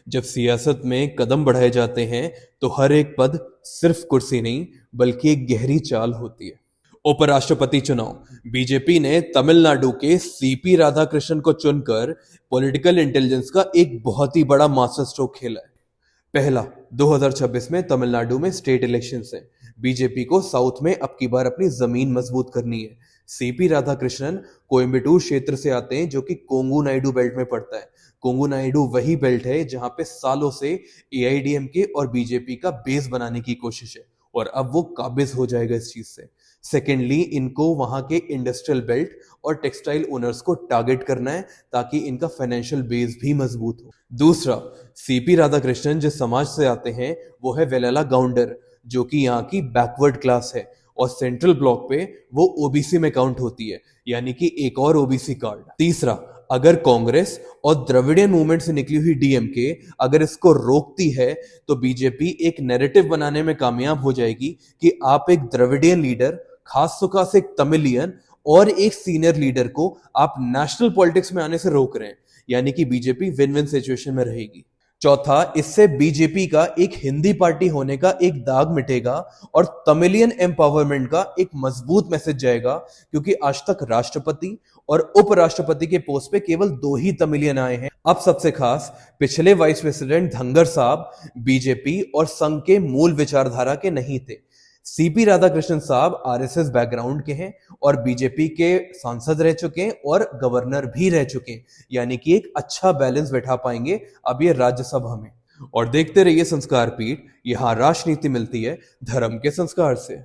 जब सियासत में कदम बढ़ाए जाते हैं तो हर एक पद सिर्फ कुर्सी नहीं बल्कि एक गहरी चाल होती है। उपराष्ट्रपति चुनाव बीजेपी ने तमिलनाडु के सीपी राधाकृष्णन को चुनकर पॉलिटिकल इंटेलिजेंस का एक बहुत ही बड़ा मास्टर स्ट्रोक खेला है। पहला, 2026 में तमिलनाडु में स्टेट इलेक्शंस है। बीजेपी को साउथ में अब की बार अपनी जमीन मजबूत करनी है। सीपी राधाकृष्णन कोयम्बटूर क्षेत्र से आते हैं जो कि कोंगू नायडू बेल्ट में पड़ता है। कोंगू नायडू वही बेल्ट है जहां पे सालों से एआईडीएमके और बीजेपी का बेस बनाने की कोशिश है और अब वो काबिज हो जाएगा इस चीज से। सेकेंडली, इनको वहां के इंडस्ट्रियल बेल्ट और टेक्सटाइल ओनर्स को टारगेट करना है ताकि इनका फाइनेंशियल बेस भी मजबूत हो। दूसरा, सीपी राधाकृष्णन जिस समाज से आते हैं वो है वेलाला गाउंडर, जो कि यहाँ की बैकवर्ड क्लास है और सेंट्रल ब्लॉक पे वो ओबीसी में काउंट होती है, यानी कि एक और ओबीसी कार्ड। तीसरा, अगर कांग्रेस और द्रविडियन मूवमेंट से निकली हुई डीएमके अगर इसको रोकती है तो बीजेपी एक नैरेटिव बनाने में कामयाब हो जाएगी कि आप एक द्रविडियन लीडर, खास खास एक तमिलियन और एक सीनियर लीडर को आप नेशनल पॉलिटिक्स में आने से रोक रहे हैं, यानी कि बीजेपी विन विन सिचुएशन में रहेगी। चौथा, इससे बीजेपी का एक हिंदी पार्टी होने का एक दाग मिटेगा और तमिलियन एम्पावरमेंट का एक मजबूत मैसेज जाएगा, क्योंकि आज तक राष्ट्रपति और उपराष्ट्रपति के पोस्ट पे केवल 2 ही तमिलियन आए हैं। अब सबसे खास, पिछले वाइस प्रेसिडेंट धनगर साहब बीजेपी और संघ के मूल विचारधारा के नहीं थे। सीपी राधाकृष्णन साहब आरएसएस बैकग्राउंड के हैं और बीजेपी के सांसद रह चुके हैं और गवर्नर भी रह चुके हैं, यानी कि एक अच्छा बैलेंस बैठा पाएंगे अब ये राज्यसभा में। और देखते रहिए संस्कार पीठ, यहां राजनीति मिलती है धर्म के संस्कार से।